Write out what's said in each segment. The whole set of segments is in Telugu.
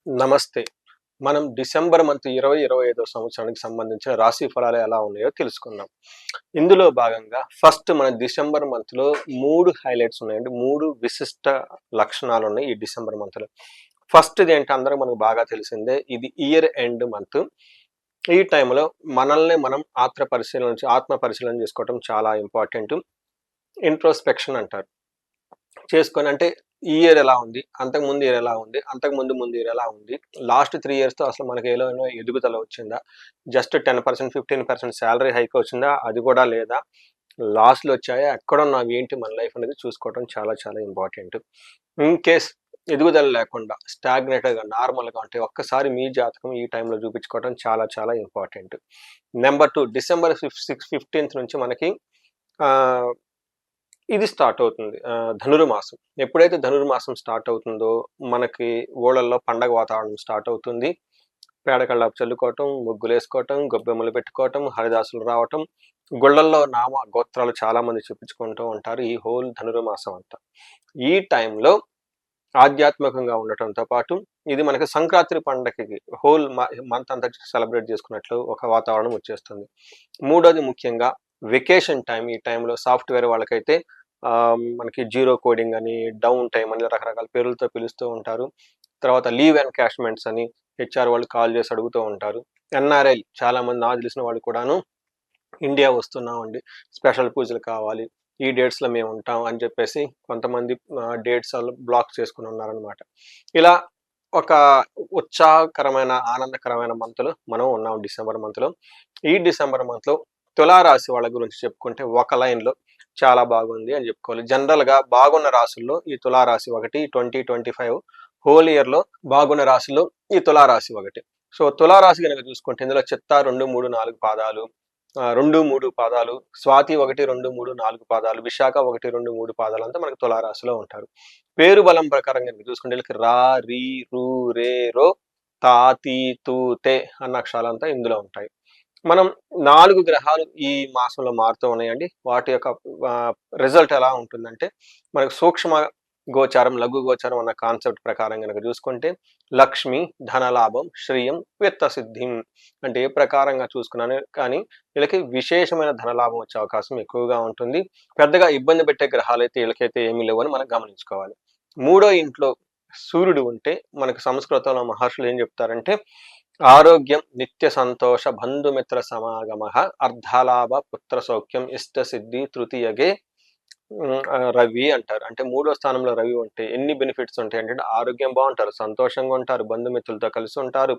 నమస్తే. మనం డిసెంబర్ మంత్ 2025 సంవత్సరానికి సంబంధించిన రాశి ఫలాలు ఎలా ఉన్నాయో తెలుసుకుందాం. ఇందులో భాగంగా ఫస్ట్ మన డిసెంబర్ మంత్‌లో 3 హైలైట్స్ ఉన్నాయండి. 3 విశిష్ట లక్షణాలున్నాయి ఈ డిసెంబర్ మంత్‌లో. ఫస్ట్‌ది ఏంటి అందరికి మనకు బాగా తెలిసిందే. ఇది ఇయర్ ఎండ్ మంత్. ఈ టైంలో మనల్ని మనం ఆత్మ పరిశీలన చేసుకోవటం చాలా ఇంపార్టెంట్. ఇంట్రోస్పెక్షన్ అంటారు. చేసుకొని అంటే ఈ ఇయర్ ఎలా ఉంది? అంతకుముందు ఇయర్ ఎలా ఉంది? ముందు ఇయర్ ఎలా ఉంది? లాస్ట్ 3 ఇయర్స్‌తో అసలు మనకి ఏలోనో ఎదుగుదల వచ్చిందా? జస్ట్ 10%, 15% సాలరీ హైక్ వచ్చిందా? అది కూడా లేదా? లాస్‌లొచ్చాయా? ఎక్కడున్నాం? ఏంటి మన లైఫ్ అనేది చూసుకోవడం చాలా చాలా ఇంపార్టెంట్. ఇన్ కేస్ ఎదుగుదల లేకుండా స్టాగ్నేటెడ్‌గా, నార్మల్‌గా ఉంటే ఒక్కసారి మీ జాతకం ఈ టైంలో చూపించుకోవడం చాలా చాలా ఇంపార్టెంట్. నెంబర్ 2 డిసెంబర్ 15th నుంచి మనకి ఆహ్ ఇది స్టార్ట్ అవుతుంది. ధనుర్మాసం. ఎప్పుడైతే ధనుర్మాసం స్టార్ట్ అవుతుందో, మనకి ఊళ్ళల్లో పండగ వాతావరణం స్టార్ట్ అవుతుంది. పేడ కల్లాపు చల్లుకోవటం, ముగ్గులేసుకోవటం, గొబ్బెమ్మలు పెట్టుకోవటం, హరిదాసులు రావటం, గుళ్ళల్లో నామ గోత్రాలు చాలామంది చెప్పించుకుంటూ ఉంటారు. ఈ హోల్ ధనుర్మాసం అంతా. ఈ టైంలో ఆధ్యాత్మికంగా ఉండటంతో పాటు, ఇది మనకి సంక్రాంతి పండగకి మంత్ అంతా సెలబ్రేట్ చేసుకున్నట్లు ఒక వాతావరణం వచ్చేస్తుంది. మూడోది ముఖ్యంగా వెకేషన్ టైం. ఈ టైంలో సాఫ్ట్‌వేర్ వాళ్ళకైతే మనకి జీరో కోడింగ్ అని, డౌన్ టైమ్ అని రకరకాల పేర్లతో పిలుస్తూ ఉంటారు. తర్వాత లీవ్ ఎన్కాష్‌మెంట్స్ అని హెచ్ఆర్ వాళ్ళు కాల్ చేసి అడుగుతూ ఉంటారు. ఎన్ఆర్ఐ చాలామంది నాకు తెలిసిన వాళ్ళు కూడాను ఇండియా వస్తున్నామండి, స్పెషల్ పూజలు కావాలి, ఈ డేట్స్‌లో మేము ఉంటాం అని చెప్పేసి కొంతమంది డేట్స్ ఆళ్ళు బ్లాక్ చేసుకొని ఉన్నారనమాట. ఇలా ఒక ఉత్సాహకరమైన, ఆనందకరమైన మంత్‌లో మనం ఉన్నాం డిసెంబర్ మంత్‌లో. ఈ డిసెంబర్ మంత్‌లో తులారాశి వాళ్ళ గురించి చెప్పుకుంటే ఒక లైన్‌లో చాలా బాగుంది అని చెప్పుకోవాలి. జనరల్‌గా బాగున్న రాశుల్లో ఈ తులారాశి ఒకటి. 2025 హోల్ ఇయర్‌లో బాగున్న రాశుల్లో ఈ తులారాశి ఒకటి. సో, తులారాశి గనక చూసుకుంటే ఇందులో చిత్తా 2, 3, 4 పాదాలు, 2, 3 పాదాలు, స్వాతి 1, 2, 3, 4 పాదాలు, విశాఖ 1, 2, 3 పాదాలంతా మనకు తులారాశిలో ఉంటారు. పేరు బలం ప్రకారం గనక చూసుకుంటే వీళ్ళకి రా, రీ, రు, రే, రో, తా, తీ, తూ, తే అన్న అక్షరాలంతా ఇందులో ఉంటాయి. మనం 4 గ్రహాలు ఈ మాసంలో మారుతూ ఉన్నాయండి. వాటి యొక్క రిజల్ట్ ఎలా ఉంటుందంటే, మనకు సూక్ష్మ గోచారం, లఘు గోచారం అన్న కాన్సెప్ట్ ప్రకారం గనక చూసుకుంటే లక్ష్మి, ధనలాభం, శ్రియం, విత్త సిద్ధిం. అంటే ఏ ప్రకారంగా చూసుకున్నాను కానీ వీళ్ళకి విశేషమైన ధనలాభం వచ్చే అవకాశం ఎక్కువగా ఉంటుంది. పెద్దగా ఇబ్బంది పెట్టే గ్రహాలైతే వీళ్ళకైతే ఏమీ లేవని మనం గమనించుకోవాలి. మూడో ఇంట్లో సూర్యుడు ఉంటే మనకు సంస్కృతంలో మహర్షులు ఏం చెప్తారంటే, ఆరోగ్యం, నిత్య సంతోష, బంధుమిత్ర సమాగమః, అర్ధలాభ, పుత్ర సౌఖ్యం, ఇష్ట సిద్ధి, తృతీయగే రవి అంటారు. అంటే మూడో స్థానంలో రవి ఉంటే ఎన్ని బెనిఫిట్స్ ఉంటాయి అంటే, ఆరోగ్యం బాగుంటారు, సంతోషంగా ఉంటారు, బంధుమిత్రులతో కలిసి ఉంటారు,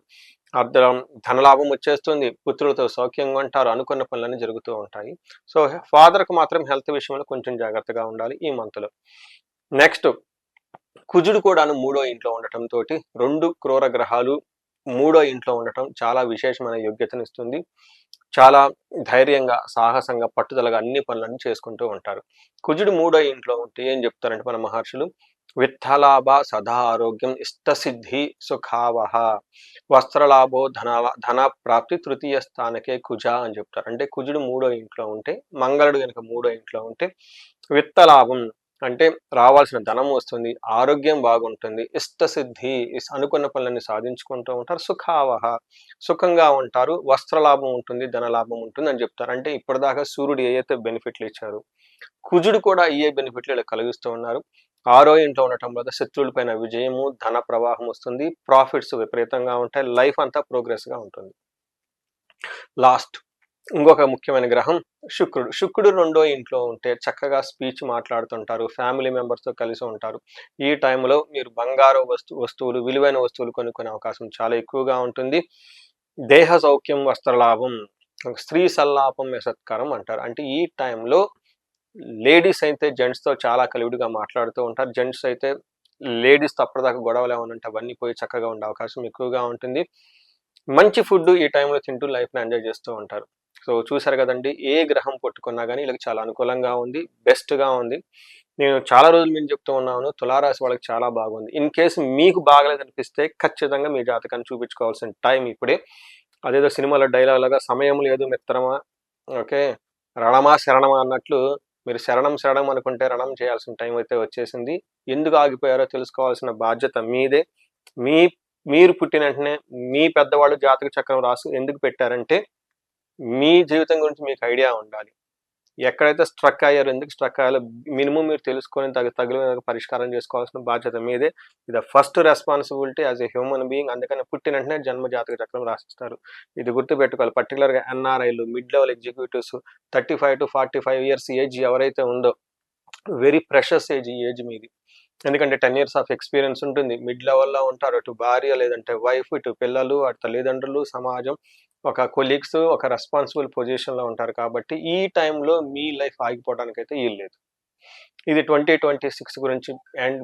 అర్ధం ధనలాభం వచ్చేస్తుంది, పుత్రులతో సౌఖ్యంగా ఉంటారు, అనుకున్న పనులన్నీ జరుగుతూ ఉంటాయి. సో, ఫాదర్‌కు మాత్రం హెల్త్ విషయంలో కొంచెం జాగ్రత్తగా ఉండాలి ఈ మంత్‌లో. నెక్స్ట్ కుజుడు కూడాను మూడో ఇంట్లో ఉండటం తోటి 2 క్రూర గ్రహాలు మూడో ఇంట్లో ఉండటం చాలా విశేషమైన యోగ్యతనిస్తుంది. చాలా ధైర్యంగా, సాహసంగా, పట్టుదలగా అన్ని పనులన్నీ చేసుకుంటూ ఉంటారు. కుజుడు మూడో ఇంట్లో ఉంటే ఏం చెప్తారంటే మన మహర్షులు, విత్తలాభ, సదా ఆరోగ్యం, ఇష్టసిద్ధి, సుఖావహ, వస్త్రలాభో, ధన ప్రాప్తి, తృతీయ స్థానకే కుజ అని చెప్తారు. అంటే కుజుడు మూడో ఇంట్లో ఉంటే, మంగళుడు కనుక మూడో ఇంట్లో ఉంటే విత్తలాభం అంటే రావాల్సిన ధనం వస్తుంది, ఆరోగ్యం బాగుంటుంది, ఇష్టసిద్ధి అనుకున్న పనులన్నీ సాధించుకుంటూ ఉంటారు, సుఖావహ సుఖంగా ఉంటారు, వస్త్రలాభం ఉంటుంది, ధనలాభం ఉంటుంది అని చెప్తారు. అంటే ఇప్పటిదాకా సూర్యుడు ఏవైతే బెనిఫిట్లు ఇచ్చారు, కుజుడు కూడా ఏ బెనిఫిట్లు ఇలా కలిగిస్తూ ఉన్నారు. ఆరో ఇంట్లో ఉండటం వల్ల శత్రువులపైన విజయము, ధన ప్రవాహం వస్తుంది, ప్రాఫిట్స్ విపరీతంగా ఉంటాయి, లైఫ్ అంతా ప్రోగ్రెస్గా ఉంటుంది. లాస్ట్ ఇంకొక ముఖ్యమైన గ్రహం శుక్రుడు. శుక్రుడు రెండో ఇంట్లో ఉంటే చక్కగా స్పీచ్ మాట్లాడుతుంటారు, ఫ్యామిలీ మెంబర్స్తో కలిసి ఉంటారు. ఈ టైంలో మీరు బంగారు వస్తువులు, విలువైన వస్తువులు కొనుక్కునే అవకాశం చాలా ఎక్కువగా ఉంటుంది. దేహ సౌఖ్యం, వస్త్రలాభం, స్త్రీ సల్లాపం, యసత్కారం అంటారు. అంటే ఈ టైంలో లేడీస్ అయితే జెంట్స్తో చాలా కలివిడిగా మాట్లాడుతూ ఉంటారు, జెంట్స్ అయితే లేడీస్తో అప్పటిదాకా గొడవలు ఏమైనా ఉంటే అవన్నీ పోయి చక్కగా ఉండే అవకాశం ఎక్కువగా ఉంటుంది. మంచి ఫుడ్ ఈ టైంలో తింటూ లైఫ్ని ఎంజాయ్ చేస్తూ ఉంటారు. సో, చూసారు కదండి, ఏ గ్రహం పట్టుకున్నా కానీ వీళ్ళకి చాలా అనుకూలంగా ఉంది, బెస్ట్గా ఉంది. నేను చాలా రోజుల నుంచి చెప్తూ ఉన్నాను, తులారాశి వాళ్ళకి చాలా బాగుంది. ఇన్ కేసు మీకు బాగలేదనిపిస్తే ఖచ్చితంగా మీ జాతకాన్ని చూపించుకోవాల్సిన టైం ఇప్పుడే. అదేదో సినిమాలో డైలాగ్ లాగా సమయం లేదు మిత్రమా, ఓకే, రణమా శరణమా అన్నట్లు మీరు శరణం శరణం అనుకుంటే రణం చేయాల్సిన టైం అయితే వచ్చేసింది. ఎందుకు ఆగిపోయారో తెలుసుకోవాల్సిన బాధ్యత మీదే. మీ మీరు పుట్టిన వెంటనే మీ పెద్దవాళ్ళు జాతక చక్రం రాసు ఎందుకు పెట్టారంటే మీ జీవితం గురించి మీకు ఐడియా ఉండాలి. ఎక్కడైతే స్ట్రక్ అయ్యారో, ఎందుకు స్ట్రక్ అయ్యారో మినిమం మీరు తెలుసుకొని తగిన పరిష్కారం చేసుకోవాల్సిన బాధ్యత మీదే. ఇది first responsibility as a human being. అందుకని పుట్టిన వెంటనే జన్మ జాతక చక్రం రాసిస్తారు. ఇది గుర్తుపెట్టుకోవాలి. పర్టికులర్గా ఎన్ఆర్ఐలు, mid level executives, 35 to 45 years age ఎవరైతే ఉందో వెరీ ప్రెషస్ ఏజ్ ఈ ఏజ్ మీది. ఎందుకంటే 10 years ఆఫ్ ఎక్స్పీరియన్స్ ఉంటుంది. మిడ్ లెవెల్లో ఉంటారు. అటు భార్య, లేదంటే వైఫ్, ఇటు పిల్లలు, అటు తల్లిదండ్రులు, సమాజం, ఒక కొలీగ్స్, ఒక రెస్పాన్సిబుల్ పొజిషన్లో ఉంటారు. కాబట్టి ఈ టైంలో మీ లైఫ్ ఆగిపోవడానికి అయితే వీల్లేదు. ఇది 2026 గురించి అండ్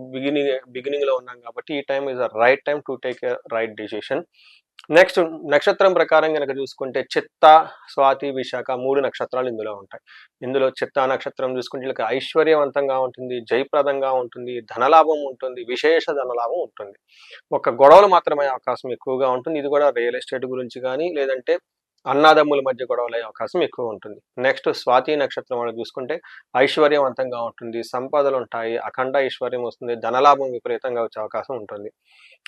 బిగినింగ్లో ఉన్నాం కాబట్టి ఈ time is the right time to take a right decision. Next నక్షత్రం ప్రకారం కనుక చూసుకుంటే చిత్త, స్వాతి, విశాఖ 3 నక్షత్రాలు ఇందులో ఉంటాయి. ఇందులో చిత్తా నక్షత్రం చూసుకుంటే వీళ్ళకి ఐశ్వర్యవంతంగా ఉంటుంది, జయప్రదంగా ఉంటుంది, ధనలాభం ఉంటుంది, విశేష ధనలాభం ఉంటుంది. ఒక గొడవలు మాత్రమే అవకాశం ఎక్కువగా ఉంటుంది. ఇది కూడా రియల్ ఎస్టేట్ గురించి కానీ, లేదంటే అన్నాదమ్ముల మధ్య గొడవలు అయ్యే అవకాశం ఎక్కువ ఉంటుంది. నెక్స్ట్ స్వాతి నక్షత్రం వాళ్ళు చూసుకుంటే ఐశ్వర్యవంతంగా ఉంటుంది, సంపదలు ఉంటాయి, అఖండ ఐశ్వర్యం వస్తుంది, ధనలాభం విపరీతంగా వచ్చే అవకాశం ఉంటుంది.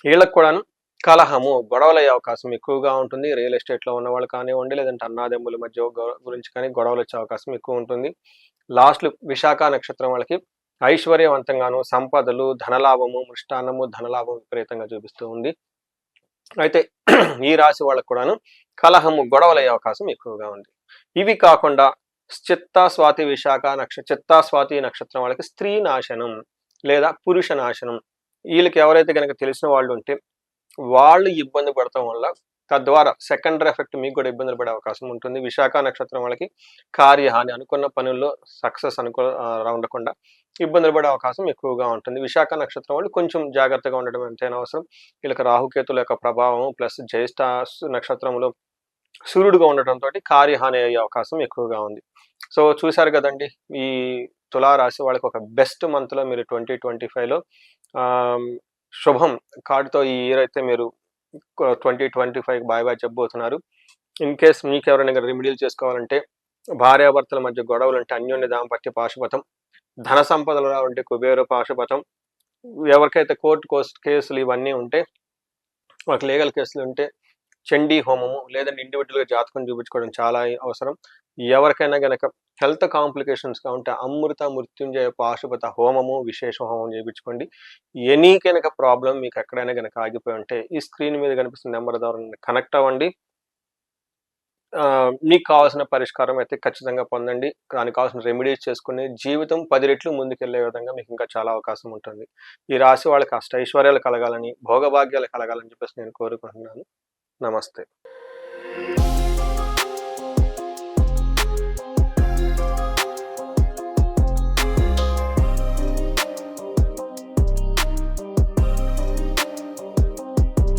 వీళ్ళకి కూడాను కలహము, గొడవలు అయ్యే అవకాశం ఎక్కువగా ఉంటుంది. రియల్ ఎస్టేట్లో ఉన్న వాళ్ళు కానివ్వండి, లేదంటే అన్నాదమ్ముల మధ్య గురించి కానీ గొడవలు వచ్చే అవకాశం ఎక్కువ ఉంటుంది. లాస్ట్ విశాఖ నక్షత్రం వాళ్ళకి ఐశ్వర్యవంతంగాను, సంపదలు, ధనలాభము, మృష్టాన్నము, ధనలాభం విపరీతంగా చూపిస్తూ ఉంది. అయితే ఈ రాశి వాళ్ళకు కూడాను కలహము, గొడవలు అయ్యే అవకాశం ఎక్కువగా ఉంది. ఇవి కాకుండా చిత్తా, స్వాతి, విశాఖ చిత్తా, స్వాతి నక్షత్రం వాళ్ళకి స్త్రీ నాశనం లేదా పురుష నాశనం. వీళ్ళకి ఎవరైతే కనుక తెలిసిన వాళ్ళు ఉంటే వాళ్ళు ఇబ్బంది పడటం వల్ల తద్వారా సెకండరీ ఎఫెక్ట్ మీకు కూడా ఇబ్బందులు పడే అవకాశం ఉంటుంది. విశాఖ నక్షత్రం వాళ్ళకి కార్యహాని, అనుకున్న పనుల్లో సక్సెస్ ఉండకుండా ఇబ్బందులు పడే అవకాశం ఎక్కువగా ఉంటుంది. విశాఖ నక్షత్రం వాళ్ళు కొంచెం జాగ్రత్తగా ఉండడం ఎంతైనా అవసరం. వీళ్ళకి రాహుకేతుల యొక్క ప్రభావం ప్లస్ జ్యేష్ఠ నక్షత్రంలో సూర్యుడుగా ఉండటంతో కార్యహాని అయ్యే అవకాశం ఎక్కువగా ఉంది. సో చూశారు కదండి, ఈ తులారాశి వాళ్ళకి ఒక బెస్ట్ మంత్లో మీరు 2025లో శుభం కార్డుతో ఈ ఇయర్ అయితే మీరు 2025 బాయ్ చెప్పబోతున్నారు. ఇన్ కేస్ మీకు ఎవరైనా రెమెడీలు చేసుకోవాలంటే, భార్యాభర్తల మధ్య గొడవలు అంటే అన్యోన్య దాంపత్య పాశుపతం, ధన సంపదలు ఉంటే కుబేర పాశుపతం, ఎవరికైతే కోర్టు కేసులు ఇవన్నీ ఉంటే, వాళ్ళకి లీగల్ కేసులు ఉంటే చండీ హోమము, లేదంటే ఇండివిజువల్గా జాతకం చూపించుకోవడం చాలా అవసరం. ఎవరికైనా గనక హెల్త్ కాంప్లికేషన్స్గా ఉంటే అమృత మృత్యుంజయ పాశుపత హోమము, విశేష హోమం చేయించుకోండి. ఎనీ కనుక ప్రాబ్లం మీకు ఎక్కడైనా కనుక ఆగిపోయి ఉంటే ఈ స్క్రీన్ మీద కనిపిస్తున్న నెంబర్ ద్వారా కనెక్ట్ అవ్వండి. మీకు కావాల్సిన పరిష్కారం అయితే ఖచ్చితంగా పొందండి. దానికి కావాల్సిన రెమెడీస్ చేసుకుని జీవితం 10 రెట్లు ముందుకెళ్లే విధంగా మీకు ఇంకా చాలా అవకాశం ఉంటుంది. ఈ రాశి వాళ్ళకి అష్టైశ్వర్యాలు కలగాలని, భోగభాగ్యాలు కలగాలని చెప్పేసి నేను కోరుకుంటున్నాను. నమస్తే.